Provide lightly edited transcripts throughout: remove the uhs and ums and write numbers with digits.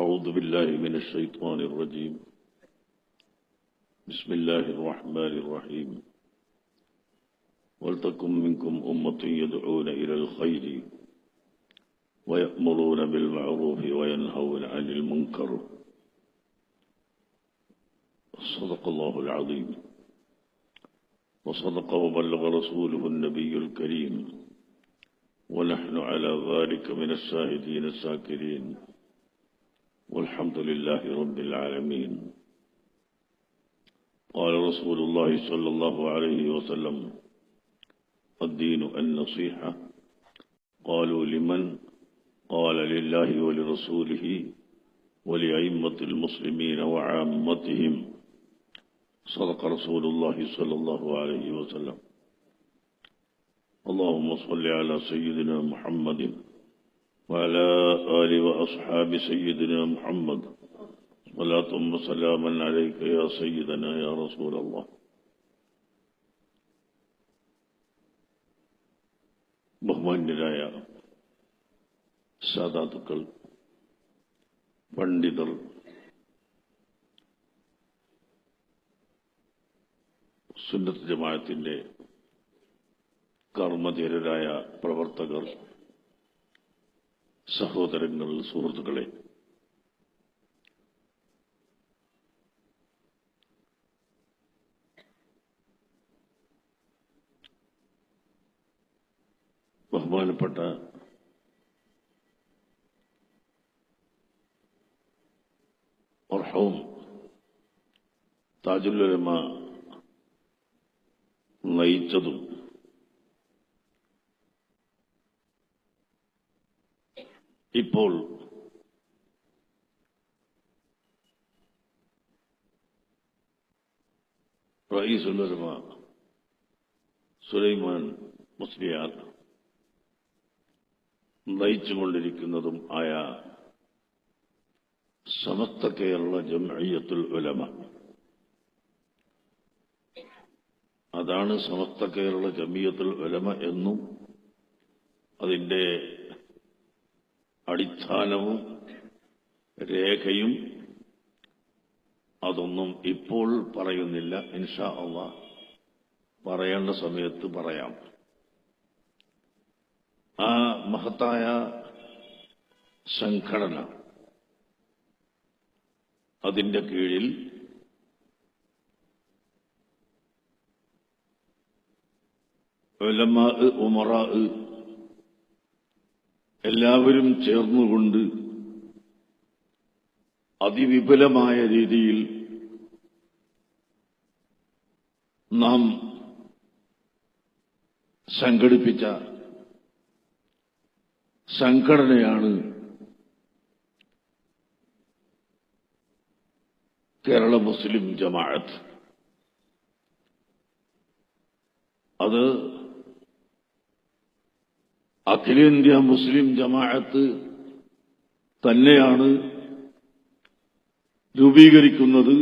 أعوذ بالله من الشيطان الرجيم. بسم الله الرحمن الرحيم. ولتكن منكم أمة يدعون إلى الخير ويأمرون بالمعروف وينهون عن المنكر. صدق الله العظيم. وصدق وبلغ رسوله النبي الكريم، ونحن على ذلك من الشاهدين الشاكرين، والحمد لله رب العالمين. قال رسول الله صلى الله عليه وسلم: الدين النصيحة. قالوا: لمن؟ قال: لله ولرسوله ولأئمة المسلمين وعامتهم. صدق رسول الله صلى الله عليه وسلم. اللهم صل على سيدنا محمد وعلى آل وأصحاب سيدنا محمد. صلاة وسلاما عليك يا سيدنا يا رسول الله. ബഹുമാന്യരായ സാദാത്തുക്കൾ, പണ്ഡിതർ, സുന്നത്ത് ജമാഅത്തിന്റെ കർമ്മധീരരായ പ്രവർത്തകർ, സഹോദരങ്ങൾ, സുഹൃത്തുക്കളെ, ബഹുമാനപ്പെട്ട മർഹൂം താജുൽ ഉലമ നയിച്ചതും ഇപ്പോൾ റഈസുൽ ഉലമ സുലൈമാൻ മുസ്ലിയാർ നയിച്ചുകൊണ്ടിരിക്കുന്നതും ആയ സമസ്ത കേരള ജംഇയ്യത്തുൽ ഉലമ, അതാണ് സമസ്ത കേരള ജംഇയ്യത്തുൽ ഉലമ എന്നും അതിന്റെ അടിസ്ഥാനവും രേഖയും അതൊന്നും ഇപ്പോൾ പറയുന്നില്ല. ഇൻഷാ അല്ലാഹ് പറയേണ്ട സമയത്ത് പറയാം. ആ മഹത്തായ സംഘടന, അതിന്റെ കീഴിൽ ഉലമാ, ഉമറാ എല്ലാവരും ചേർന്നുകൊണ്ട് അതിവിപുലമായ രീതിയിൽ നാം സംഘടിപ്പിച്ച സംഘടനയാണ് കേരള മുസ്ലിം ജമാഅത്ത്. അത് അഖിലേന്ത്യാ മുസ്ലിം ജമാഅത്ത് തന്നെയാണ് രൂപീകരിക്കുന്നത്.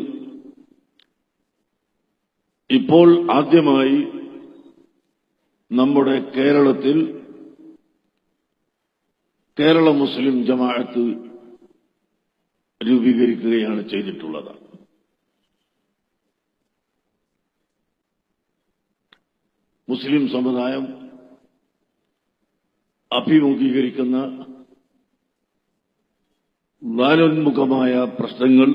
ഇപ്പോൾ ആദ്യമായി നമ്മുടെ കേരളത്തിൽ കേരള മുസ്ലിം ജമാഅത്ത് രൂപീകരിക്കുകയാണ് ചെയ്തിട്ടുള്ളത്. മുസ്ലിം സമുദായം അഭിമുഖീകരിക്കുന്ന നാലോന്മുഖമായ പ്രശ്നങ്ങൾ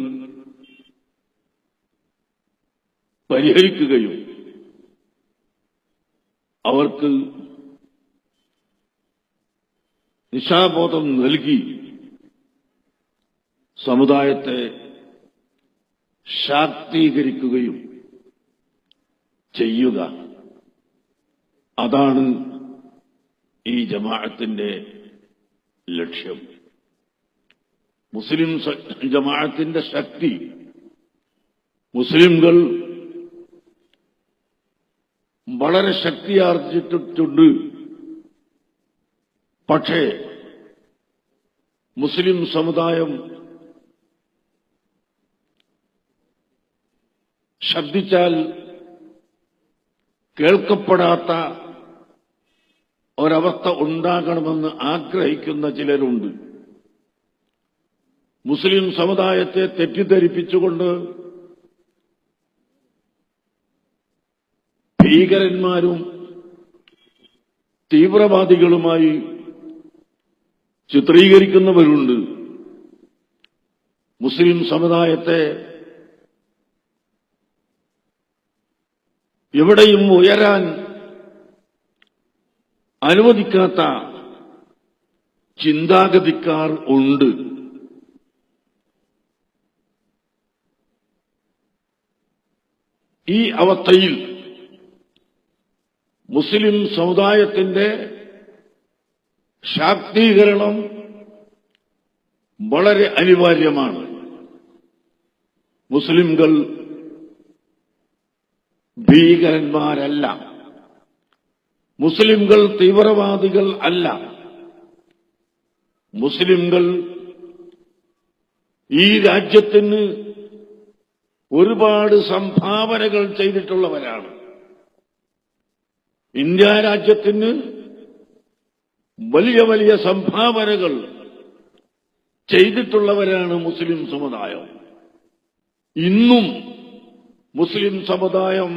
പരിഹരിക്കുകയും അവർക്ക് നിശാബോധം നൽകി സമുദായത്തെ ശാക്തീകരിക്കുകയും ചെയ്യുക, അതാണ് ഈ ജമാഅത്തിന്റെ ലക്ഷ്യം. മുസ്ലിം ജമാഅത്തിന്റെ ശക്തി, മുസ്ലിംകൾ വളരെ ശക്തിയാർജിച്ചിട്ടുണ്ട്. പക്ഷേ മുസ്ലിം സമുദായം ശബ്ദിച്ചാൽ കേൾക്കപ്പെടാത്ത ഒരവസ്ഥ ഉണ്ടാകണമെന്ന് ആഗ്രഹിക്കുന്ന ചിലരുണ്ട്. മുസ്ലിം സമുദായത്തെ തെറ്റിദ്ധരിപ്പിച്ചുകൊണ്ട് ഭീകരന്മാരും തീവ്രവാദികളുമായി ചിത്രീകരിക്കുന്നവരുണ്ട്. മുസ്ലിം സമുദായത്തെ എവിടെയും ഉയരാൻ അനുവദിക്കാത്ത ചിന്താഗതിക്കാർ ഉണ്ട്. ഈ അവസ്ഥയിൽ മുസ്ലിം സമുദായത്തിന്റെ ശാക്തീകരണം വളരെ അനിവാര്യമാണ്. മുസ്ലിംകൾ ഭീകരന്മാരല്ല, മുസ്ലിംകൾ തീവ്രവാദികൾ അല്ല. മുസ്ലിംകൾ ഈ രാജ്യത്തിന് ഒരുപാട് സംഭാവനകൾ ചെയ്തിട്ടുള്ളവരാണ്. ഇന്ത്യ രാജ്യത്തിന് വലിയ വലിയ സംഭാവനകൾ ചെയ്തിട്ടുള്ളവരാണ് മുസ്ലിം സമുദായം. ഇന്നും മുസ്ലിം സമുദായം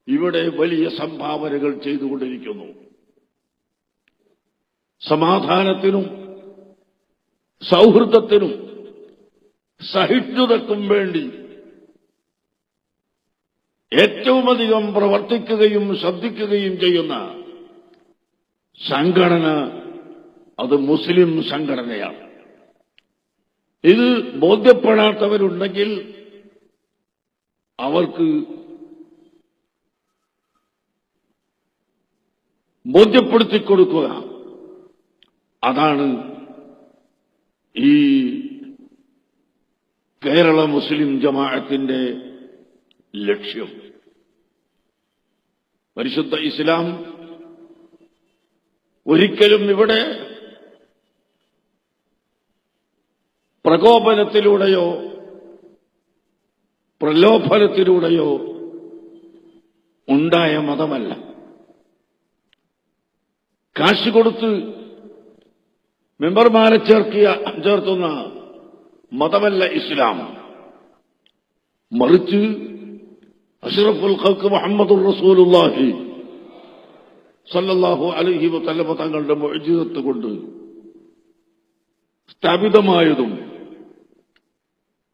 ഇവിടെ വലിയ സംഭാവനകൾ ചെയ്തുകൊണ്ടിരിക്കുന്നു. സമാധാനത്തിനും സൗഹൃദത്തിനും സഹിഷ്ണുതയ്ക്കും വേണ്ടി ഏറ്റവുമധികം പ്രവർത്തിക്കുകയും ശ്രദ്ധിക്കുകയും ചെയ്യുന്ന സംഘടന അത് മുസ്ലിം സംഘടനയാണ്. ഇത് ബോധ്യപ്പെടാത്തവരുണ്ടെങ്കിൽ അവർക്ക് ബോധ്യപ്പെടുത്തിക്കൊടുക്കുക, അതാണ് ഈ കേരള മുസ്ലിം ജമാഅത്തിന്റെ ലക്ഷ്യം. പരിശുദ്ധ ഇസ്ലാം ഒരിക്കലും ഇവിടെ പ്രകോപനത്തിലൂടെയോ പ്രലോഭനത്തിലൂടെയോ ഉണ്ടായ മതമല്ല. കാശ് കൊടുത്ത് മെമ്പർമാരെ ചേർത്തുന്ന മതമല്ല ഇസ്ലാം. മറിച്ച് അഷ്റഫുൽ ഖൽഖ് മുഹമ്മദുർ റസൂലുള്ളാഹി സല്ലല്ലാഹു അലൈഹി വസല്ലം തങ്ങളുടെ മുഅ്ജിസത്ത് കൊണ്ട് സ്ഥാപിതമായതും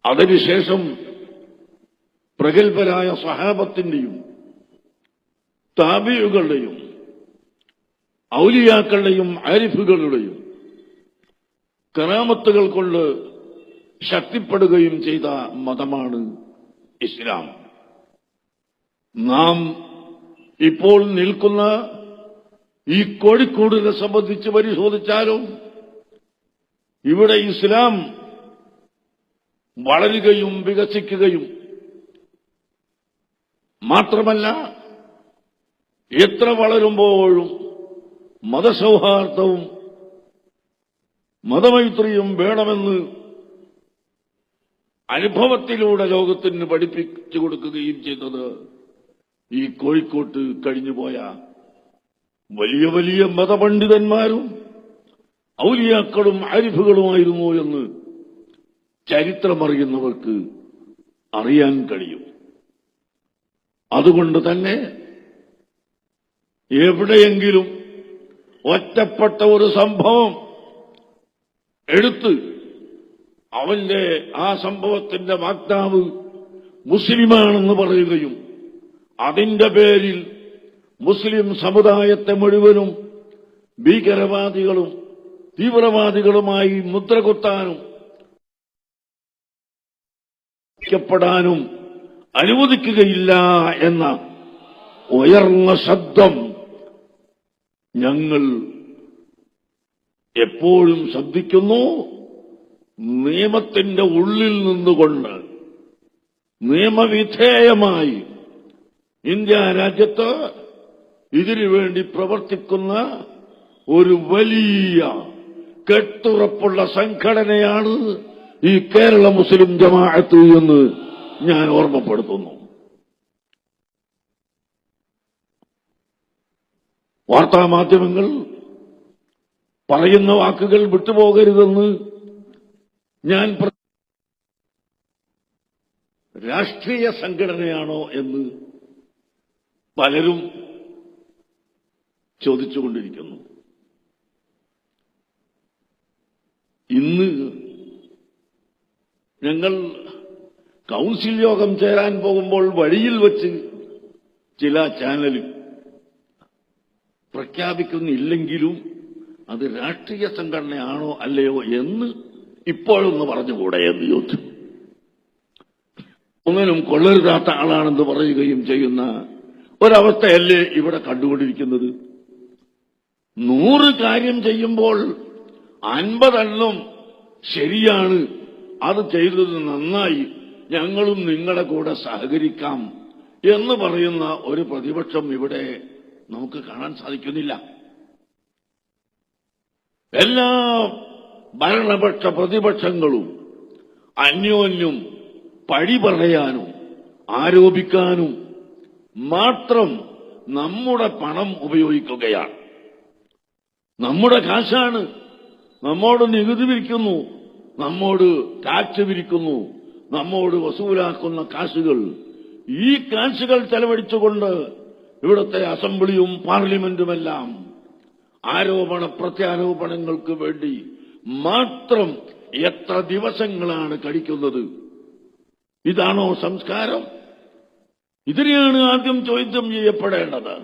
അതിനുശേഷം പ്രഗത്ഭരായ സ്വഹാബത്തിന്റെയും താബിഈകളുടെയും ഔലിയാക്കളുടെയും ആരിഫുകളുടെയും കറാമത്തുകൾ കൊണ്ട് ശക്തിപ്പെടുകയും ചെയ്ത മതമാണ് ഇസ്ലാം. നാം ഇപ്പോൾ നിൽക്കുന്ന ഈ കോഴിക്കോടിനെ സംബന്ധിച്ച് പരിശോധിച്ചാലും ഇവിടെ ഇസ്ലാം വളരുകയും വികസിക്കുകയും മാത്രമല്ല എത്ര വളരുമ്പോഴും മതസൗഹാർദ്ദവും മതമൈത്രിയും വേണമെന്ന് അനുഭവത്തിലൂടെ ലോകത്തിന് പഠിപ്പിച്ചു കൊടുക്കുകയും ചെയ്തത് ഈ കോഴിക്കോട്ട് കഴിഞ്ഞുപോയ വലിയ വലിയ മതപണ്ഡിതന്മാരും ഔലിയാക്കളും ആരിഫുകളുമായിരുന്നു എന്ന് ചരിത്രമറിയുന്നവർക്ക് അറിയാൻ കഴിയും. അതുകൊണ്ട് തന്നെ എവിടെയെങ്കിലും ഒറ്റപ്പെട്ട ഒരു സംഭവം എടുത്ത് അവന്റെ ആ സംഭവത്തിന്റെ വക്താവ് മുസ്ലിമാണെന്ന് പറയുകയും അതിന്റെ പേരിൽ മുസ്ലിം സമുദായത്തെ മുഴുവനും ഭീകരവാദികളും തീവ്രവാദികളുമായി മുദ്രകുത്താനും പ്പെടാനും അനുവദിക്കുകയില്ല എന്ന ഉയർന്ന ശബ്ദം ഞങ്ങൾ എപ്പോഴും ശ്രദ്ധിക്കുന്നു. നിയമത്തിന്റെ ഉള്ളിൽ നിന്നുകൊണ്ട് നിയമവിധേയമായി ഇന്ത്യ രാജ്യത്ത് ഇതിനുവേണ്ടി പ്രവർത്തിക്കുന്ന ഒരു വലിയ കെട്ടുറപ്പുള്ള സംഘടനയാണ് ഈ കേരള മുസ്ലിം ജമാഅത്ത് എന്ന് ഞാൻ ഓർമ്മപ്പെടുത്തുന്നു. വാർത്താമാധ്യമങ്ങൾ പറയുന്ന വാക്കുകൾ വിട്ടുപോകരുതെന്ന് ഞാൻ രാഷ്ട്രീയ സംഘടനയാണോ എന്ന് പലരും ചോദിച്ചുകൊണ്ടിരിക്കുന്നു. ഇന്ന് ഞങ്ങൾ കൗൺസിൽ യോഗം ചേരാൻ പോകുമ്പോൾ വഴിയിൽ വച്ച് ചില ചാനലിൽ പ്രഖ്യാപിക്കുന്നില്ലെങ്കിലും അത് രാഷ്ട്രീയ സംഘടനയാണോ അല്ലയോ എന്ന് ഇപ്പോഴൊന്ന് പറഞ്ഞുകൂടെ എന്ന് ചോദിച്ചു. ഒന്നിനും കൊള്ളരുതാത്ത ആളാണെന്ന് പറയുകയും ചെയ്യുന്ന ഒരവസ്ഥയല്ലേ ഇവിടെ കണ്ടുകൊണ്ടിരിക്കുന്നത്. 100 കാര്യം ചെയ്യുമ്പോൾ 50 ശരിയാണ്, അത് ചെയ്തത് നന്നായി, ഞങ്ങളും നിങ്ങളുടെ കൂടെ സഹകരിക്കാം എന്ന് പറയുന്ന ഒരു പ്രതിപക്ഷം ഇവിടെ നമുക്ക് കാണാൻ സാധിക്കുന്നില്ല. എല്ലാ ഭരണപക്ഷ പ്രതിപക്ഷങ്ങളും അന്യോന്യം പഴി പറയാനും ആരോപിക്കാനും മാത്രം നമ്മുടെ പണം ഉപയോഗിക്കുകയാണ്. നമ്മുടെ കാശാണ്, നമ്മോട് നികുതി പിരിക്കുന്നു, നമ്മോട് ടാക്സ് പിരിക്കുന്നു, നമ്മോട് വസൂലാക്കുന്ന കാശുകൾ, ഈ കാശുകൾ ചെലവഴിച്ചുകൊണ്ട് ഇവിടുത്തെ അസംബ്ലിയും പാർലമെന്റുമെല്ലാം ആരോപണ പ്രത്യാരോപണങ്ങൾക്ക് വേണ്ടി മാത്രം എത്ര ദിവസങ്ങളാണ് കഴിക്കുന്നത്? ഇതാണോ സംസ്കാരം? ഇതിനെയാണ് ആദ്യം ചോദ്യം ചെയ്യപ്പെടേണ്ടത്.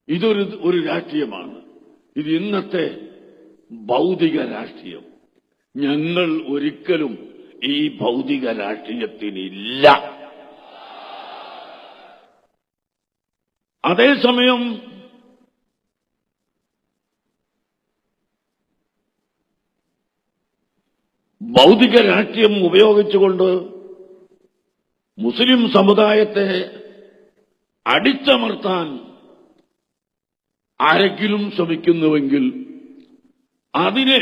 ഇതൊരു രാഷ്ട്രീയമാണ്. ഇത് ഇന്നത്തെ ഭൗതിക രാഷ്ട്രീയം. ഞങ്ങൾ ഒരിക്കലും ഈ ഭൗതിക രാഷ്ട്രീയത്തിനില്ല. അതേസമയം ഭൗതിക രാഷ്ട്രീയം ഉപയോഗിച്ചുകൊണ്ട് മുസ്ലിം സമുദായത്തെ അടിച്ചമർത്താൻ ആരെങ്കിലും ശ്രമിക്കുന്നുവെങ്കിൽ അതിനെ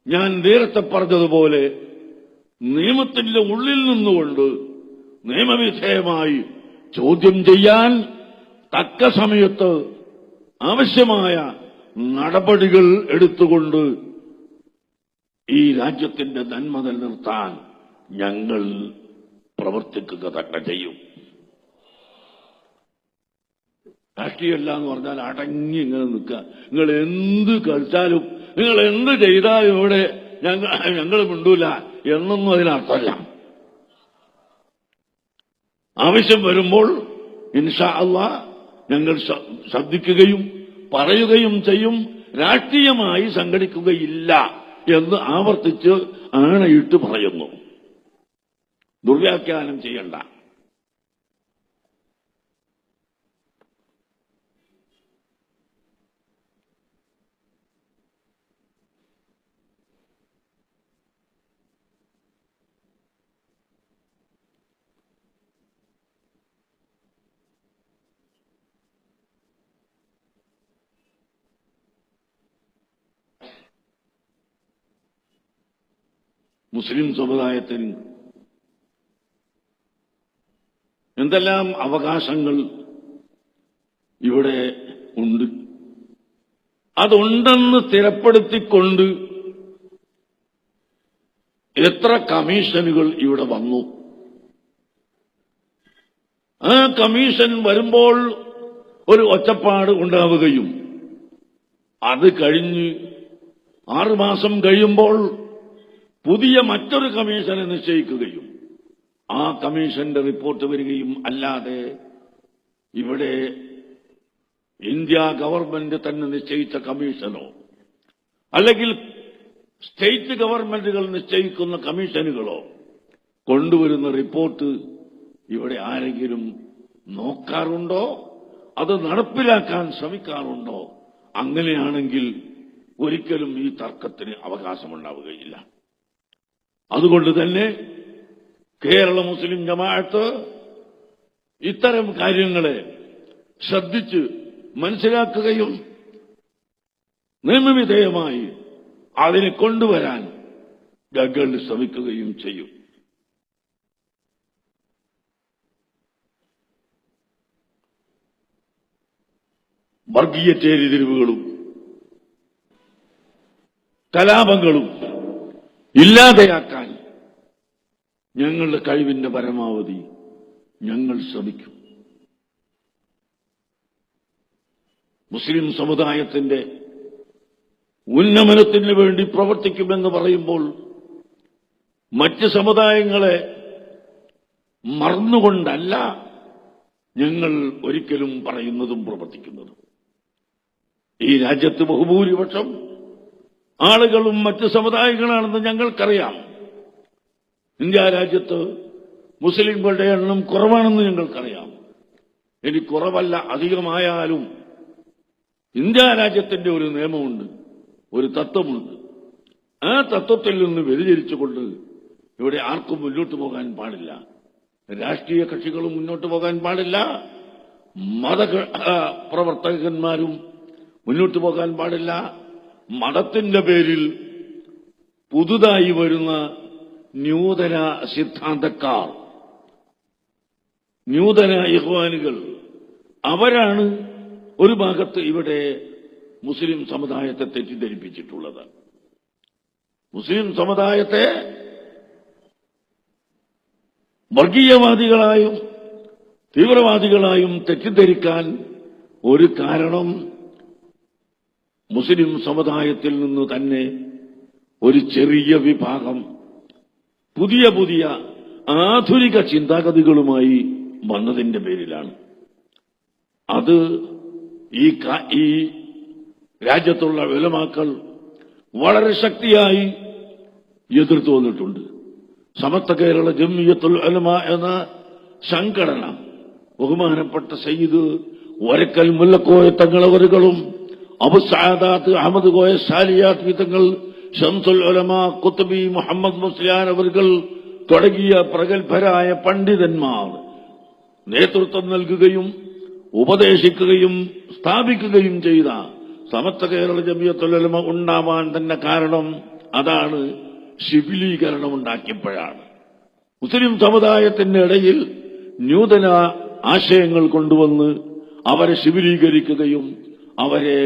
ഞാൻ നേരത്തെ പറഞ്ഞതുപോലെ നിയമത്തിന്റെ ഉള്ളിൽ നിന്നുകൊണ്ട് നിയമവിധേയമായി ചോദ്യം ചെയ്യാൻ തക്ക സമയത്ത് ആവശ്യമായ നടപടികൾ എടുത്തുകൊണ്ട് ഈ രാജ്യത്തിന്റെ നന്മ നിലനിർത്താൻ ഞങ്ങൾ പ്രവർത്തിക്കുക തന്നെ ചെയ്യും. രാഷ്ട്രീയമല്ല എന്ന് പറഞ്ഞാൽ അടങ്ങി ഇങ്ങനെ നിൽക്കുക. നിങ്ങൾ എന്ത് കളിച്ചാലും നിങ്ങൾ എന്ത് ചെയ്താലും ഇവിടെ ഞങ്ങൾ മിണ്ടൂല എന്നൊന്നും അതിനർത്ഥമല്ല. ആവശ്യം വരുമ്പോൾ ഇൻഷാ അല്ലാഹ് ഞങ്ങൾ ശബ്ദിക്കുകയും പറയുകയും ചെയ്യും. രാഷ്ട്രീയമായി സംഘടിക്കുകയില്ല എന്ന് ആവർത്തിച്ച് ആണയിട്ട് പറയുന്നു. ദുർവ്യാഖ്യാനം ചെയ്യണ്ട. മുസ്ലിം സമുദായത്തിന് എന്തെല്ലാം അവകാശങ്ങൾ ഇവിടെ ഉണ്ട്. അതുണ്ടെന്ന് സ്ഥിരപ്പെടുത്തിക്കൊണ്ട് എത്ര കമ്മീഷനുകൾ ഇവിടെ വന്നു. ആ കമ്മീഷൻ വരുമ്പോൾ ഒരു ഒച്ചപ്പാട് ഉണ്ടാവുകയും അത് കഴിഞ്ഞ് 6 മാസം കഴിയുമ്പോൾ പുതിയ മറ്റൊരു കമ്മീഷനെ നിശ്ചയിക്കുകയും ആ കമ്മീഷന്റെ റിപ്പോർട്ട് വരികയും അല്ലാതെ ഇവിടെ ഇന്ത്യ ഗവൺമെന്റ് തന്നെ നിശ്ചയിച്ച കമ്മീഷനോ അല്ലെങ്കിൽ സ്റ്റേറ്റ് ഗവൺമെന്റുകൾ നിശ്ചയിക്കുന്ന കമ്മീഷനുകളോ കൊണ്ടുവരുന്ന റിപ്പോർട്ട് ഇവിടെ ആരെങ്കിലും നോക്കാറുണ്ടോ? അത് നടപ്പിലാക്കാൻ ശ്രമിക്കാറുണ്ടോ? അങ്ങനെയാണെങ്കിൽ ഒരിക്കലും ഈ തർക്കത്തിന് അവകാശമുണ്ടാവുകയില്ല. അതുകൊണ്ട് തന്നെ കേരള മുസ്ലിം ജമാഅത്ത് ഇത്തരം കാര്യങ്ങളെ ശ്രദ്ധിച്ച് മനസ്സിലാക്കുകയും നിയമവിധേയമായി അതിനെ കൊണ്ടുവരാൻ ഞങ്ങൾ ശ്രമിക്കുകയും ചെയ്യും. വർഗീയ ചേരിതിരിവുകളും കലാപങ്ങളും ഇല്ലാതെയാക്കാൻ ഞങ്ങളുടെ കഴിവിന്റെ പരമാവധി ഞങ്ങൾ ശ്രമിക്കും. മുസ്ലിം സമുദായത്തിന്റെ ഉന്നമനത്തിന് വേണ്ടി പ്രവർത്തിക്കുമെന്ന് പറയുമ്പോൾ മറ്റ് സമുദായങ്ങളെ മറന്നുകൊണ്ടല്ല ഞങ്ങൾ ഒരിക്കലും പറയുന്നതും പ്രവർത്തിക്കുന്നതും. ഈ രാജ്യത്ത് ബഹുഭൂരിപക്ഷം ആളുകളും മറ്റ് സമുദായങ്ങളാണെന്ന് ഞങ്ങൾക്കറിയാം. ഇന്ത്യ രാജ്യത്ത് മുസ്ലിംകളുടെ എണ്ണം കുറവാണെന്ന് ഞങ്ങൾക്കറിയാം. ഇനി കുറവല്ല അധികമായാലും ഇന്ത്യ രാജ്യത്തിന്റെ ഒരു നിയമമുണ്ട്, ഒരു തത്വമുണ്ട്. ആ തത്വത്തിൽ നിന്ന് വ്യതിചരിച്ചുകൊണ്ട് ഇവിടെ ആർക്കും മുന്നോട്ട് പോകാൻ പാടില്ല. രാഷ്ട്രീയ കക്ഷികളും മുന്നോട്ട് പോകാൻ പാടില്ല, മത പ്രവർത്തകന്മാരും മുന്നോട്ട് പോകാൻ പാടില്ല. മതത്തിന്റെ പേരിൽ പുതുതായി വരുന്ന നൂതന സിദ്ധാന്തക്കാർ, നൂതന ഇഖ്വാനുകൾ, അവരാണ് ഒരു ഭാഗത്ത് ഇവിടെ മുസ്ലിം സമുദായത്തെ തെറ്റിദ്ധരിപ്പിച്ചിട്ടുള്ളത്. മുസ്ലിം സമുദായത്തെ വർഗീയവാദികളായും തീവ്രവാദികളായും തെറ്റിദ്ധരിക്കാൻ ഒരു കാരണം മുസ്ലിം സമുദായത്തിൽ നിന്ന് തന്നെ ഒരു ചെറിയ വിഭാഗം പുതിയ പുതിയ ആധുനിക ചിന്താഗതികളുമായി വന്നതിന്റെ പേരിലാണ്. അത് ഈ രാജ്യത്തുള്ള ഉലമാക്കൾ വളരെ ശക്തിയായി എതിർത്തു വന്നിട്ടുണ്ട്. സമസ്ത കേരള ജംഇയ്യത്തുൽ ഉലമ എന്ന സംഘടന ബഹുമാനപ്പെട്ട സയ്യിദ് വരക്കൽ മുല്ലക്കോയ തങ്ങളവരുകളും അബു സഅദാത്ത് അഹമ്മദ് കോയ സാലിയാത്ത് തങ്ങൾ, ശംസുൽ ഉലമ ഖുത്ബി മുഹമ്മദ് മുസ്ലിയാർ അവരുകൾ തുടങ്ങിയ പ്രഗത്ഭരായ പണ്ഡിതന്മാർ നേതൃത്വം നൽകുകയും ഉപദേശിക്കുകയും സ്ഥാപിക്കുകയും ചെയ്ത സമസ്ത കേരള ജംഇയ്യത്തുൽ ഉലമ ഉണ്ടാവാൻ തന്നെ കാരണം അതാണ്, ശിഥിലീകരണം ഉണ്ടാക്കിയപ്പോഴാണ്. മുസ്ലിം സമുദായത്തിന്റെ ഇടയിൽ നൂതന ആശയങ്ങൾ കൊണ്ടുവന്ന് അവരെ ശിഥിലീകരിക്കുകയും അവരെ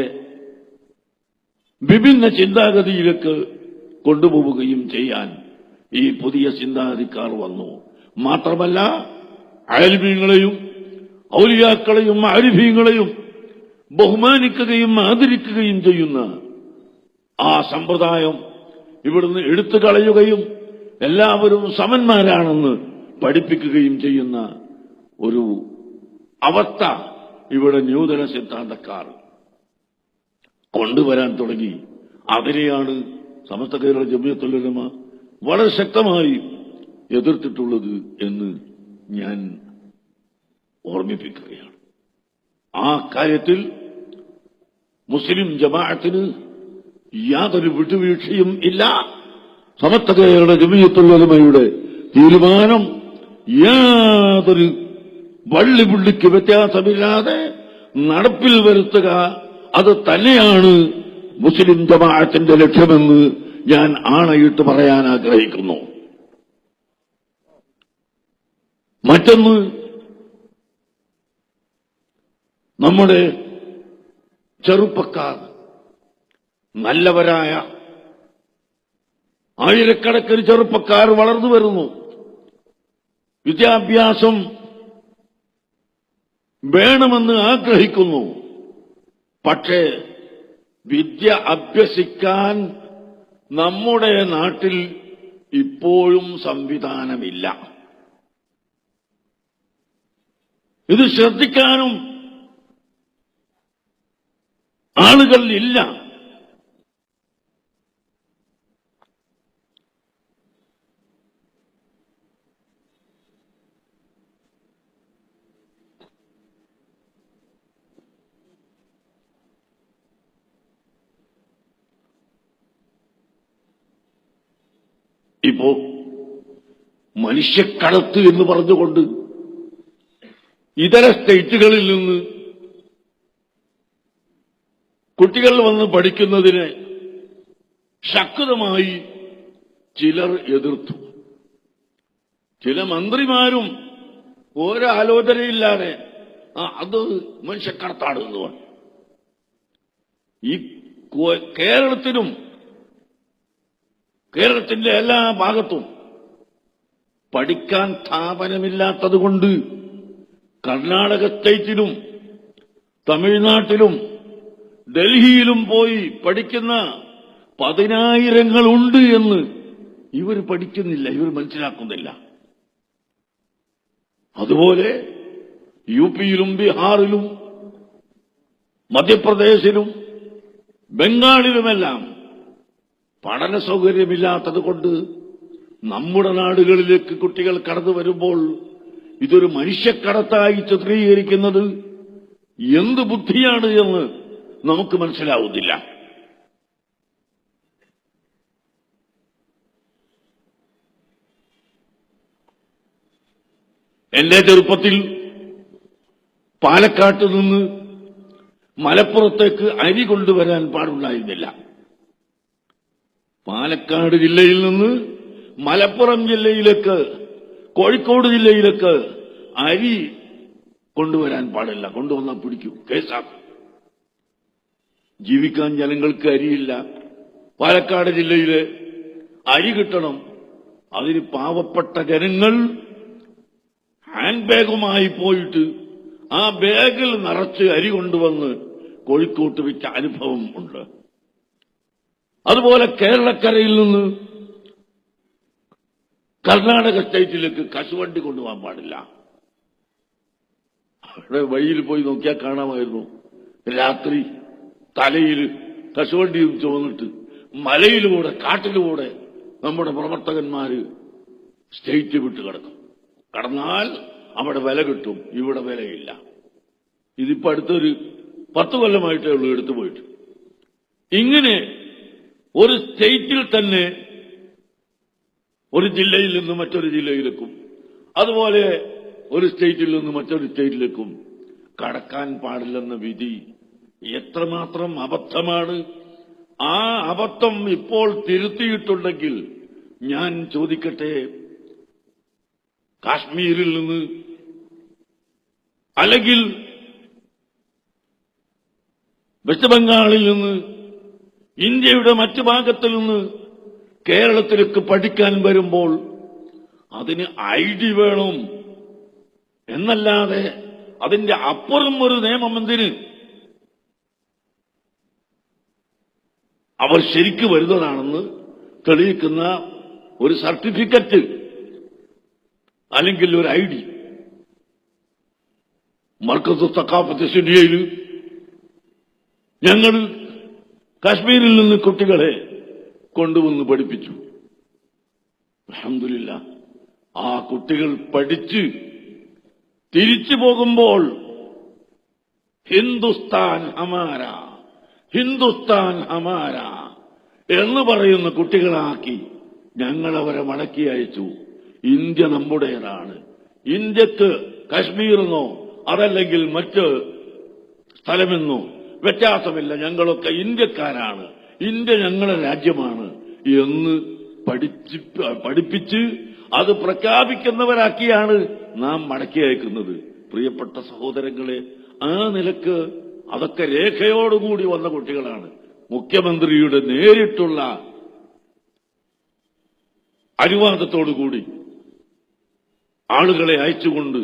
വിഭിന്ന ചിന്താഗതിയിലേക്ക് കൊണ്ടുപോവുകയും ചെയ്യാൻ ഈ പുതിയ ചിന്താഗതിക്കാർ വന്നു. മാത്രമല്ല ആലിമീങ്ങളെയും ഔലിയാക്കളെയും ആരിഫീങ്ങളെയും ബഹുമാനിക്കുകയും ആദരിക്കുകയും ചെയ്യുന്ന ആ സമ്പ്രദായം ഇവിടുന്ന് എടുത്തു കളയുകയും എല്ലാവരും സമന്മാരാണെന്ന് പഠിപ്പിക്കുകയും ചെയ്യുന്ന ഒരു അവസ്ഥ ഇവിടെ നൂതന സിദ്ധാന്തക്കാർ കൊണ്ടുവരാൻ തുടങ്ങി. അതിനെയാണ് സമസ്ത കേരള ജംഇയ്യത്തുൽ ഉലമ വളരെ ശക്തമായി എതിർത്തിട്ടുള്ളത് എന്ന് ഞാൻ ഓർമ്മിപ്പിക്കുകയാണ്. ആ കാര്യത്തിൽ മുസ്ലിം ജമാഅത്തിന് യാതൊരു വിട്ടുവീഴ്ചയും ഇല്ല. സമസ്ത കേരള ജംഇയ്യത്തുൽ ഉലമയുടെ തീരുമാനം യാതൊരു വള്ളിപുള്ളിക്ക് വ്യത്യാസമില്ലാതെ നടപ്പിൽ വരുത്തുക, അത് തന്നെയാണ് മുസ്ലിം ജമാഅത്തിന്റെ ലക്ഷ്യമെന്ന് ഞാൻ ആണയിട്ട് പറയാൻ ആഗ്രഹിക്കുന്നു. മറ്റൊന്ന്, നമ്മുടെ ചെറുപ്പക്കാർ നല്ലവരായ ആയിരക്കണക്കിന് ചെറുപ്പക്കാർ വളർന്നു വരുന്നു. വിദ്യാഭ്യാസം വേണമെന്ന് ആഗ്രഹിക്കുന്നു. പക്ഷേ വിദ്യ അഭ്യസിക്കാൻ നമ്മുടെ നാട്ടിൽ ഇപ്പോഴും സംവിധാനമില്ല. ഇത് ശ്രദ്ധിക്കാനും ആളുകൾ ഇല്ല. ഇപ്പോ മനുഷ്യക്കടത്ത് എന്ന് പറഞ്ഞുകൊണ്ട് ഇതര സ്റ്റേറ്റുകളിൽ നിന്ന് കുട്ടികൾ വന്ന് പഠിക്കുന്നതിനെ ശക്തമായി ചിലർ എതിർത്തു. ചില മന്ത്രിമാരും ഒരാലോചനയില്ലാതെ അത് മനുഷ്യക്കടത്താണ് എന്ന് പറഞ്ഞു. ഈ കേരളത്തിനും കേരളത്തിന്റെ എല്ലാ ഭാഗത്തും പഠിക്കാൻ സ്ഥാപനമില്ലാത്തതുകൊണ്ട് കർണാടക സ്റ്റേറ്റിലും തമിഴ്നാട്ടിലും ഡൽഹിയിലും പോയി പഠിക്കുന്ന 10,000 എന്ന് ഇവർ പഠിക്കുന്നില്ല, ഇവർ മനസ്സിലാക്കുന്നില്ല. അതുപോലെ യുപിയിലും ബീഹാറിലും മധ്യപ്രദേശിലും ബംഗാളിലുമെല്ലാം പഠന സൗകര്യമില്ലാത്തത് കൊണ്ട് നമ്മുടെ നാടുകളിലേക്ക് കുട്ടികൾ കടന്നു വരുമ്പോൾ ഇതൊരു മനുഷ്യക്കടത്തായി ചിത്രീകരിക്കുന്നത് എന്ത് ബുദ്ധിയാണ് എന്ന് നമുക്ക് മനസ്സിലാവുന്നില്ല. എന്റെ ചെറുപ്പത്തിൽ പാലക്കാട്ട് നിന്ന് മലപ്പുറത്തേക്ക് അരി കൊണ്ടുവരാൻ പാടുണ്ടായിരുന്നില്ല. പാലക്കാട് ജില്ലയിൽ നിന്ന് മലപ്പുറം ജില്ലയിലേക്ക്, കോഴിക്കോട് ജില്ലയിലേക്ക് അരി കൊണ്ടുവരാൻ പാടില്ല. കൊണ്ടുവന്നാൽ പിടിക്കും, കേസാക്കും. ജീവിക്കാൻ ജനങ്ങൾക്ക് അരിയില്ല. പാലക്കാട് ജില്ലയിലെ അരി കിട്ടണം. അതിന് പാവപ്പെട്ട ജനങ്ങൾ ഹാൻഡ് ബാഗുമായി പോയിട്ട് ആ ബാഗിൽ നിറച്ച് അരി കൊണ്ടുവന്ന് കോഴിക്കോട്ട് വിറ്റ അനുഭവം ഉണ്ട്. അതുപോലെ കേരളക്കരയിൽ നിന്ന് കർണാടക സ്റ്റേറ്റിലേക്ക് കശുവണ്ടി കൊണ്ടുപോകാൻ പാടില്ല. അവിടെ വഴിയിൽ പോയി നോക്കിയാൽ കാണാമായിരുന്നു, രാത്രി തലയിൽ കശുവണ്ടിയും ചുവന്നിട്ട് മലയിലൂടെ കാട്ടിലൂടെ നമ്മുടെ പ്രവർത്തകന്മാര് സ്റ്റേറ്റ് വിട്ട് കിടക്കും. കടന്നാൽ അവിടെ വില കിട്ടും, ഇവിടെ വിലയില്ല. ഇതിപ്പോ അടുത്തൊരു 10 കൊല്ലമായിട്ടേ ഉള്ളൂ എടുത്തു പോയിട്ട്. ഇങ്ങനെ ഒരു സ്റ്റേറ്റിൽ തന്നെ ഒരു ജില്ലയിൽ നിന്ന് മറ്റൊരു ജില്ലയിലേക്കും, അതുപോലെ ഒരു സ്റ്റേറ്റിൽ നിന്ന് മറ്റൊരു സ്റ്റേറ്റിലേക്കും കടക്കാൻ പാടില്ലെന്ന വിധി എത്രമാത്രം അബദ്ധമാണ്. ആ അബദ്ധം ഇപ്പോൾ തിരുത്തിയിട്ടുണ്ടെങ്കിൽ ഞാൻ ചോദിക്കട്ടെ, കാശ്മീരിൽ നിന്ന് അല്ലെങ്കിൽ വെസ്റ്റ് ബംഗാളിൽ നിന്ന്, ഇന്ത്യയുടെ മറ്റു ഭാഗത്തിൽ നിന്ന് കേരളത്തിലേക്ക് പഠിക്കാൻ വരുമ്പോൾ അതിന് ID വേണം എന്നല്ലാതെ അതിന്റെ അപ്പുറം ഒരു നിയമം എന്തിന്? അവർ ശരിക്ക് വരുന്നതാണെന്ന് തെളിയിക്കുന്ന ഒരു സർട്ടിഫിക്കറ്റ് അല്ലെങ്കിൽ ഒരു ID. മർക്കസ് തഖാഫത്ത് സിറിയയിൽ ഞങ്ങൾ കാശ്മീരിൽ നിന്ന് കുട്ടികളെ കൊണ്ടുവന്ന് പഠിപ്പിച്ചു. അൽഹംദുലില്ലാ, ആ കുട്ടികൾ പഠിച്ച് തിരിച്ചു പോകുമ്പോൾ ഹിന്ദുസ്ഥാൻ ഹമാര, ഹിന്ദുസ്ഥാൻ ഹമാര എന്ന് പറയുന്ന കുട്ടികളാക്കി ഞങ്ങൾ അവരെ മടക്കി അയച്ചു. ഇന്ത്യ നമ്മുടേതാണ്. ഇന്ത്യക്ക് കാശ്മീരെന്നോ അതല്ലെങ്കിൽ മറ്റ് സ്ഥലമെന്നോ വ്യത്യാസമില്ല, ഞങ്ങളൊക്കെ ഇന്ത്യക്കാരാണ്, ഇന്ത്യ ഞങ്ങളുടെ രാജ്യമാണ് എന്ന് പഠിപ്പിച്ച് അത് പ്രഖ്യാപിക്കുന്നവരാക്കിയാണ് നാം മടക്കി അയക്കുന്നത്. പ്രിയപ്പെട്ട സഹോദരങ്ങളെ, ആ നിലക്ക് അതൊക്കെ രേഖയോടുകൂടി വന്ന കുട്ടികളാണ്. മുഖ്യമന്ത്രിയുടെ നേരിട്ടുള്ള അനുവാദത്തോടുകൂടി ആളുകളെ അയച്ചുകൊണ്ട്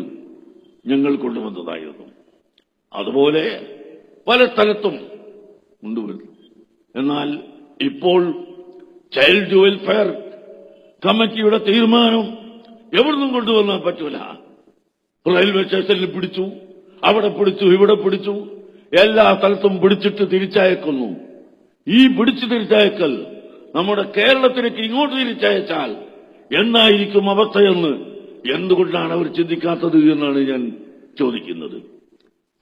ഞങ്ങൾ കൊണ്ടുവന്നതായിരുന്നു. അതുപോലെ പല സ്ഥലത്തും കൊണ്ടുവരുന്നു. എന്നാൽ ഇപ്പോൾ ചൈൽഡ് വെൽഫെയർ കമ്മിറ്റിയുടെ തീരുമാനം എവിടുന്നും കൊണ്ടുവന്നാൽ പറ്റൂല. റെയിൽവേ സ്റ്റേഷനിൽ പിടിച്ചു, അവിടെ പിടിച്ചു, ഇവിടെ പിടിച്ചു, എല്ലാ സ്ഥലത്തും പിടിച്ചിട്ട് തിരിച്ചയക്കുന്നു. ഈ പിടിച്ചു തിരിച്ചയക്കൽ നമ്മുടെ കേരളത്തിലേക്ക് ഇങ്ങോട്ട് തിരിച്ചയച്ചാൽ എന്തായിരിക്കും അവസ്ഥയെന്ന് എന്തുകൊണ്ടാണ് അവർ ചിന്തിക്കാത്തത് എന്നാണ് ഞാൻ ചോദിക്കുന്നത്.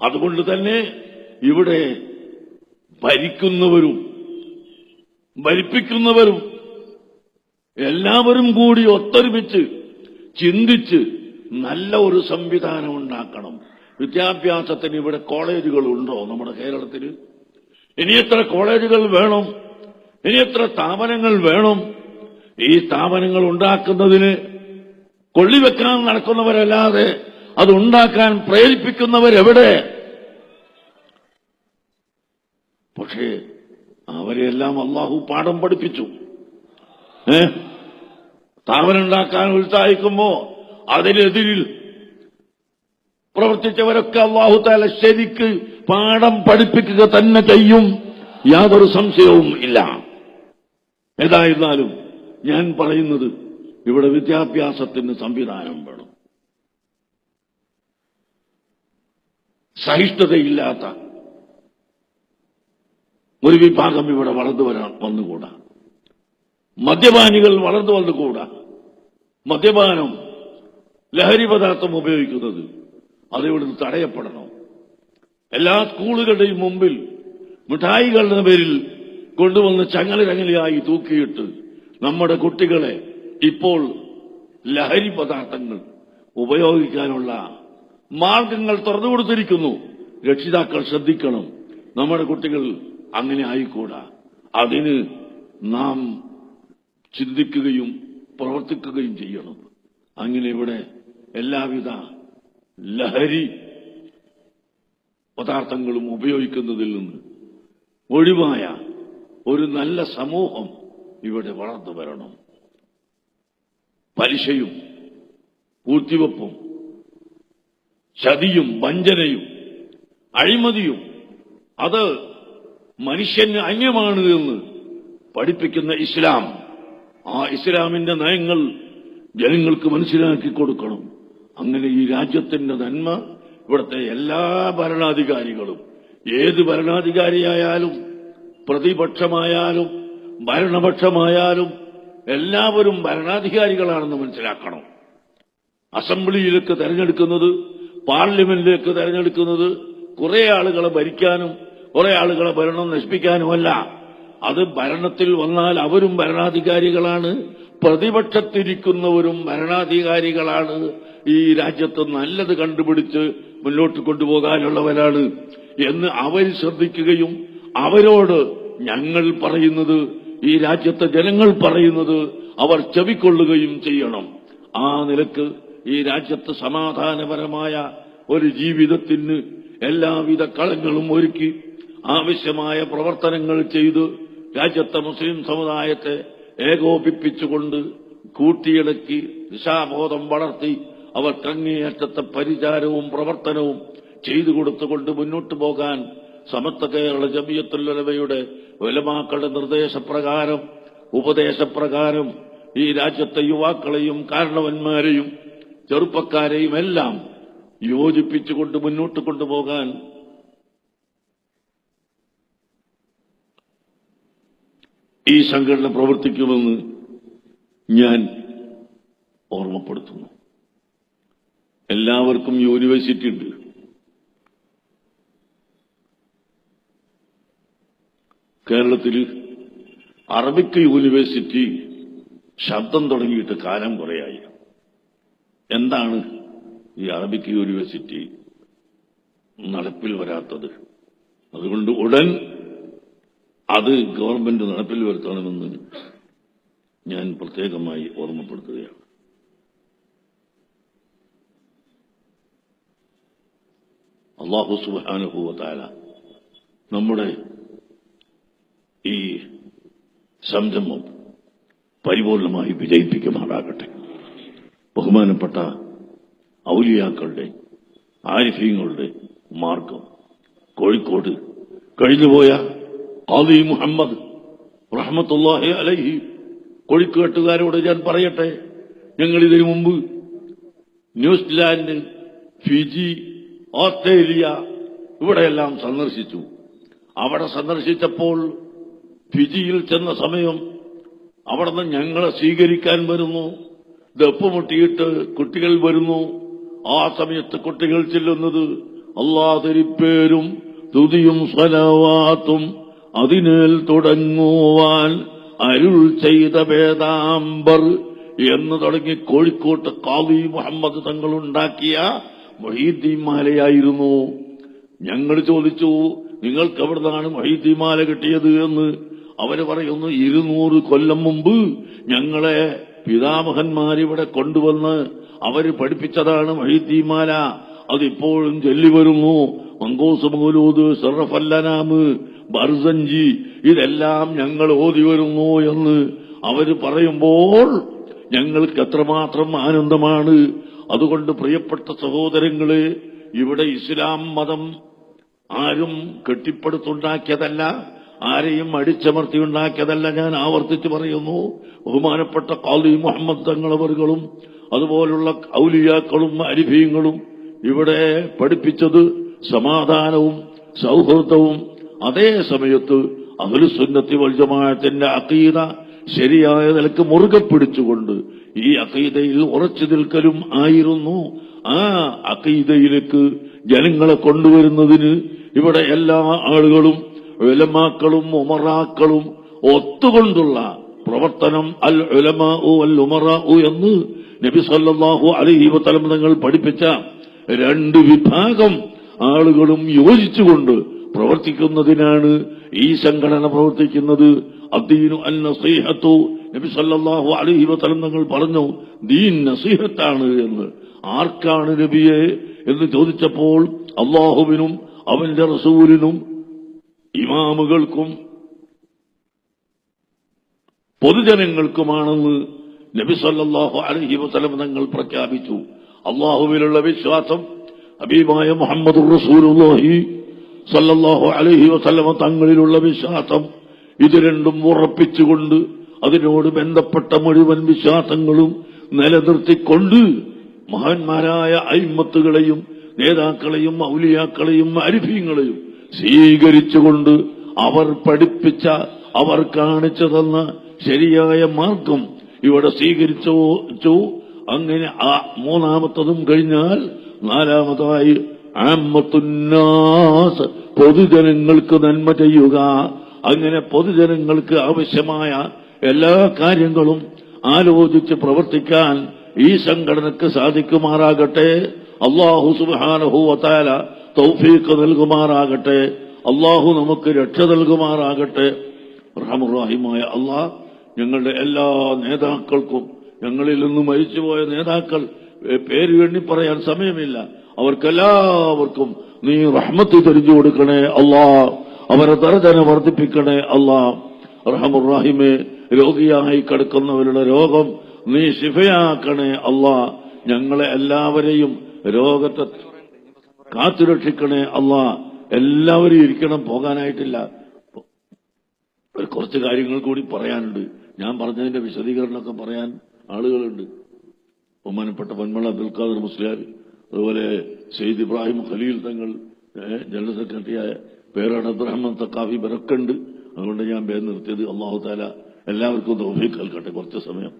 അതുകൊണ്ട് തന്നെ ഇവിടെ ഭരിക്കുന്നവരും ഭരിപ്പിക്കുന്നവരും എല്ലാവരും കൂടി ഒത്തൊരുമിച്ച് ചിന്തിച്ച് നല്ല ഒരു സംവിധാനം ഉണ്ടാക്കണം. വിദ്യാഭ്യാസത്തിന് ഇവിടെ കോളേജുകളുണ്ടോ നമ്മുടെ കേരളത്തിൽ? ഇനി എത്ര കോളേജുകൾ വേണം? ഇനി എത്ര സ്ഥാപനങ്ങൾ വേണം? ഈ സ്ഥാപനങ്ങൾ ഉണ്ടാക്കുന്നതിന് കൊള്ളിവെക്കാൻ നടക്കുന്നവരല്ലാതെ അത് ഉണ്ടാക്കാൻ പ്രേരിപ്പിക്കുന്നവരെവിടെ? പക്ഷേ അവരെല്ലാം അല്ലാഹു പാഠം പഠിപ്പിച്ചു. സ്ഥാപനമുണ്ടാക്കാൻ ഉത്സാഹിക്കുമ്പോ അതിനെതിരിൽ പ്രവർത്തിച്ചവരൊക്കെ അല്ലാഹു തആല ശരിക്ക് പാഠം പഠിപ്പിക്കുക തന്നെ ചെയ്യും, യാതൊരു സംശയവും ഇല്ല. ഏതായിരുന്നാലും ഞാൻ പറയുന്നത്, ഇവിടെ വിദ്യാഭ്യാസത്തിന് സംവിധാനം വേണം. സഹിഷ്ണുതയില്ലാത്ത ഒരു വിഭാഗം ഇവിടെ വന്നുകൂടാ. മദ്യപാനികൾ വളർന്നു വന്നുകൂടാ. മദ്യപാനം, ലഹരി പദാർത്ഥം ഉപയോഗിക്കുന്നത് അതിവിടുന്ന് തടയപ്പെടണം. എല്ലാ സ്കൂളുകളുടെയും മുമ്പിൽ മിഠായികളുടെ പേരിൽ കൊണ്ടുവന്ന് ചങ്ങലയായി തൂക്കിയിട്ട് നമ്മുടെ കുട്ടികളെ ഇപ്പോൾ ലഹരി പദാർത്ഥങ്ങൾ ഉപയോഗിക്കാനുള്ള മാർഗങ്ങൾ തുറന്നു കൊടുത്തിരിക്കുന്നു. രക്ഷിതാക്കൾ ശ്രദ്ധിക്കണം, നമ്മുടെ കുട്ടികൾ അങ്ങനെ ആയിക്കൂടാ. അതിന് നാം ചിന്തിക്കുകയും പ്രവർത്തിക്കുകയും ചെയ്യണം. അങ്ങനെ ഇവിടെ എല്ലാവിധ ലഹരി പദാർത്ഥങ്ങളും ഉപയോഗിക്കുന്നതിൽ നിന്ന് ഒഴിവായ ഒരു നല്ല സമൂഹം ഇവിടെ വളർന്നു വരണം. പലിശയും പൂഴ്ത്തിവെപ്പും ചതിയും വഞ്ചനയും അഴിമതിയും അത് മനുഷ്യന് അന്യമാണ് എന്ന് പഠിപ്പിക്കുന്ന ഇസ്ലാം, ആ ഇസ്ലാമിന്റെ നയങ്ങൾ ജനങ്ങൾക്ക് മനസ്സിലാക്കി കൊടുക്കണം. അങ്ങനെ ഈ രാജ്യത്തിന്റെ നന്മ ഇവിടുത്തെ എല്ലാ ഭരണാധികാരികളും, ഏത് ഭരണാധികാരിയായാലും പ്രതിപക്ഷമായാലും ഭരണപക്ഷമായാലും എല്ലാവരും ഭരണാധികാരികളാണെന്ന് മനസ്സിലാക്കണം. അസംബ്ലിയിലേക്ക് തെരഞ്ഞെടുക്കുന്നത്, പാർലമെന്റിലേക്ക് തെരഞ്ഞെടുക്കുന്നത് കുറെ ആളുകളെ ഭരിക്കാനും കുറെ ആളുകളെ ഭരണം നശിപ്പിക്കാനുമല്ല. അത് ഭരണത്തിൽ വന്നാൽ അവരും ഭരണാധികാരികളാണ്, പ്രതിപക്ഷത്തിരിക്കുന്നവരും ഭരണാധികാരികളാണ്. ഈ രാജ്യത്ത് നല്ലത് കണ്ടുപിടിച്ച് മുന്നോട്ട് കൊണ്ടുപോകാനുള്ളവരാണ് എന്ന് അവർ ശ്രദ്ധിക്കുകയും അവരോട് ഞങ്ങൾ പറയുന്നത്, ഈ രാജ്യത്തെ ജനങ്ങൾ പറയുന്നത് അവർ ചെവിക്കൊള്ളുകയും ചെയ്യണം. ആ നിലക്ക് ഈ രാജ്യത്ത് സമാധാനപരമായ ഒരു ജീവിതത്തിന് എല്ലാവിധ കളങ്ങളും ഒരുക്കി ആവശ്യമായ പ്രവർത്തനങ്ങൾ ചെയ്ത് രാജ്യത്തെ മുസ്ലിം സമുദായത്തെ ഏകോപിപ്പിച്ചുകൊണ്ട് കൂട്ടിയിണക്കി ദിശാബോധം വളർത്തി അവർക്കങ്ങേയറ്റത്തെ പരിചാരവും പ്രവർത്തനവും ചെയ്തു കൊടുത്തുകൊണ്ട് മുന്നോട്ടു പോകാൻ സമസ്ത കേരള ജമിയത്തുൽ ഉലമയുടെ ഉലമാക്കളുടെ നിർദ്ദേശപ്രകാരം ഉപദേശപ്രകാരം ഈ രാജ്യത്തെ യുവാക്കളെയും കാരണവന്മാരെയും ചെറുപ്പക്കാരെയും എല്ലാം യോജിപ്പിച്ചുകൊണ്ട് മുന്നോട്ട് കൊണ്ടുപോകാൻ ഈ സംഘടന പ്രവർത്തിക്കുമെന്ന് ഞാൻ ഓർമ്മപ്പെടുത്തുന്നു. എല്ലാവർക്കും യൂണിവേഴ്സിറ്റി ഉണ്ട്. കേരളത്തിൽ അറബിക് യൂണിവേഴ്സിറ്റി ശബ്ദം തുടങ്ങിയിട്ട് കാലം കുറയായി. എന്താണ് ഈ അറബിക് യൂണിവേഴ്സിറ്റി നടപ്പിൽ വരാത്തത്? അതുകൊണ്ട് ഉടൻ അത് ഗവൺമെന്റ് നടപ്പിൽ വരുത്തണമെന്ന് ഞാൻ പ്രത്യേകമായി ഓർമ്മപ്പെടുത്തുകയാണ്. അല്ലാഹു സുബ്ഹാനഹു വ തആല നമ്മുടെ ഈ സംരംഭം പരിപൂർണമായി വിജയിപ്പിക്കുമാറാകട്ടെ. ബഹുമാനപ്പെട്ട ഔലിയാക്കളുടെ ആരിഫീങ്ങളുടെ മാർഗം കോഴിക്കോട് കഴിഞ്ഞുപോയ ഖാദി മുഹമ്മദ് റഹ്മത്തുള്ളാഹി അലൈഹി, കോഴിക്കോട്ടുകാരോട് ഞാൻ പറയട്ടെ, ഞങ്ങൾ ഇതിനു മുമ്പ് ന്യൂസിലാൻഡ്, ഫിജി, ഓസ്ട്രേലിയ ഇവിടെയെല്ലാം സന്ദർശിച്ചു. അവിടെ സന്ദർശിച്ചപ്പോൾ ഫിജിയിൽ ചെന്ന സമയം അവിടുന്ന് ഞങ്ങളെ സ്വീകരിക്കാൻ വരുന്നു, ദപ്പുമുട്ടിയിട്ട് കുട്ടികൾ വരുന്നു. ആ സമയത്ത് കുട്ടികൾ ചെല്ലുന്നത് അല്ലാഹുവിന്റെ തുതിയും സ്വലവാത്തും അതിനേൽ തുടങ്ങുവാൻ അരുൾ ചെയ്ത വേദാംബർ എന്ന് തുടങ്ങി കോഴിക്കോട്ട് ഖാദി മുഹമ്മദ് തങ്ങളുണ്ടാക്കിയ മുഹീദ്ദീൻ മാലയായിരുന്നു. ഞങ്ങൾ ചോദിച്ചു, നിങ്ങൾക്ക് എവിടുന്നാണ് മുഹീദ്ദീൻ മാല കിട്ടിയത് എന്ന്. അവര് പറയുന്നു, 200 കൊല്ലം മുമ്പ് ഞങ്ങളെ പിതാമഹന്മാരിവിടെ കൊണ്ടുവന്ന് അവര് പഠിപ്പിച്ചതാണ് മുഹീദ്ദീൻ മാല. അതിപ്പോഴും ചൊല്ലി വരുന്നു. മങ്കൂസ് മൗലൂദ്, സറഫല്ലനാമ്, ബർസഞ്ചി ഇതെല്ലാം ഞങ്ങൾ ഓതി വരുന്നു എന്ന് അവര് പറയുമ്പോൾ ഞങ്ങൾക്ക് എത്രമാത്രം ആനന്ദമാണ്. അതുകൊണ്ട് പ്രിയപ്പെട്ട സഹോദരങ്ങളെ, ഇവിടെ ഇസ്ലാം മതം ആരും കെട്ടിപ്പടുത്തുണ്ടാക്കിയതല്ല, ആരെയും അടിച്ചമർത്തിയുണ്ടാക്കിയതല്ല. ഞാൻ ആവർത്തിച്ച് പറയുന്നു, ബഹുമാനപ്പെട്ട ഖാദി മുഹമ്മദ് തങ്ങളവറുകളും അതുപോലുള്ള ഔലിയാക്കളും അരിഫീങ്ങളും ഇവിടെ പഠിപ്പിച്ചത് സമാധാനവും സൗഹൃദവും, അതേ സമയത്ത് അഹ്ലുസുന്നത്തി വൽ ജമാഅത്തിന്റെ അഖീദ ശരിയായ നിലക്ക് മുറുകെ പിടിച്ചുകൊണ്ട് ഈ അഖീദയിൽ ഉറച്ചു നിൽക്കലും ആയിരുന്നു. ആ അഖീദയിലേക്ക് ജനങ്ങളെ കൊണ്ടുവരുന്നതിന് ഇവിടെ എല്ലാ ആളുകളും ഉലമാക്കളും ഉമറാക്കളും ഒത്തുകൊണ്ടുള്ള പ്രവർത്തനം അൽ ഉലമാഉ വൽ ഉമറാഉ എന്ന് നബി സല്ലല്ലാഹു അലൈഹി വസല്ലം തങ്ങൾ പഠിപ്പിച്ച രണ്ട് വിഭാഗം ആളുകളും യോജിച്ചുകൊണ്ട് പ്രവർത്തിക്കുന്നതിനാണ് ഈ സംഘടന പ്രവർത്തിക്കുന്നത്. അദ്ദീനു അൻ നസീഹത്തു, നബി സല്ലല്ലാഹു അലൈഹി വസല്ലം തങ്ങൾ പറഞ്ഞു ദീൻ നസീഹത്താണ് എന്ന്. ആർക്കാണ് നബിയെ എന്ന് ചോദിച്ചപ്പോൾ അല്ലാഹുവിനും അവന്റെ റസൂലിനും ഇമാമുകൾക്കും പൊതുജനങ്ങൾക്കുമാണെന്ന് നബി സല്ലല്ലാഹു അലൈഹി വസല്ലം തങ്ങൾ പ്രഖ്യാപിച്ചു. അല്ലാഹുവിലുള്ള വിശ്വാസം, ഹബീബായ മുഹമ്മദുർ റസൂലുള്ളാഹി സല്ലല്ലാഹു അലൈഹി വസല്ലം തങ്ങളിലുള്ള വിശ്വാസം, ഇത് രണ്ടും ഉറപ്പിച്ചുകൊണ്ട് അതിനോട് ബന്ധപ്പെട്ട മുഴുവൻ വിശ്വാസങ്ങളും നിലനിർത്തിക്കൊണ്ട് മഹാന്മാരായ അയിമ്മത്തുകളെയും നേതാക്കളെയും ഔലിയാക്കളെയും അരിഫീങ്ങളെയും സ്വീകരിച്ചുകൊണ്ട് അവർ പഠിപ്പിച്ച, അവർ കാണിച്ചു തന്ന ശരിയായ മാർഗം ഇവിടെ സ്വീകരിച്ചു. അങ്ങനെ ആ മൂന്നാമത്തതും കഴിഞ്ഞാൽ നാലാമതായി ആമ്മത്തുന്നാസ്, പൊതുജനങ്ങൾക്ക് നന്മ ചെയ്യുക. അങ്ങനെ പൊതുജനങ്ങൾക്ക് ആവശ്യമായ എല്ലാ കാര്യങ്ങളും ആലോചിച്ച് പ്രവർത്തിക്കാൻ ഈ സംഘടനക്ക് സാധിക്കുമാറാകട്ടെ. അല്ലാഹു സുബ്ഹാനഹു വ തആല തൗഫീഖ് നൽകുമാറാകട്ടെ. അല്ലാഹു നമുക്ക് രക്ഷ നൽകുമാറാകട്ടെ. റഹ്മാനുർ റഹീമായ അല്ലാഹ് ഞങ്ങളുടെ എല്ലാ നേതാക്കൾക്കും, ഞങ്ങളിൽ നിന്ന് മരിച്ചുപോയ നേതാക്കൾ പേര് എണ്ണി പറയാൻ സമയമില്ല, അവർക്കെല്ലാവർക്കും നീ റഹ്മത്ത് ചൊരിഞ്ഞു കൊടുക്കണേ അല്ലാഹ്. അവരെ ദർജന വർദ്ധിപ്പിക്കണേ അല്ലാഹ്. റഹ്മാനുർ റഹീമേ, രോഗിയായി കിടക്കുന്നവരുടെ രോഗം നീ ശിഫയാക്കണേ അല്ലാഹ്. ഞങ്ങളെ എല്ലാവരെയും രോഗത്തെ കാത്തുരക്ഷിക്കണേ അല്ലാഹ്. എല്ലാവരും ഇരിക്കണം, പോകാനായിട്ടില്ല. കുറച്ച് കാര്യങ്ങൾ കൂടി പറയാനുണ്ട്. ഞാൻ പറഞ്ഞതിന്റെ വിശദീകരണമൊക്കെ പറയാൻ ആളുകളുണ്ട്. ബഹുമാനപ്പെട്ട പൊന്മള അബ്ദുൽ ഖാദർ മുസ്ലിയാർ, അതുപോലെ സെയ്ദ് ഇബ്രാഹിം ഖലീൽ തങ്ങൾ, ജനറൽ സെക്രട്ടറിയായ പേരാണ് അബ്ദുറഹ്മാൻ തക്കാഫി, ഇവരൊക്കെ ഉണ്ട്. അതുകൊണ്ട് ഞാൻ പേര് നിർത്തിയത്. അല്ലാഹു തആല എല്ലാവർക്കും തൗഫീഖ് നൽകട്ടെ. കുറച്ച് സമയം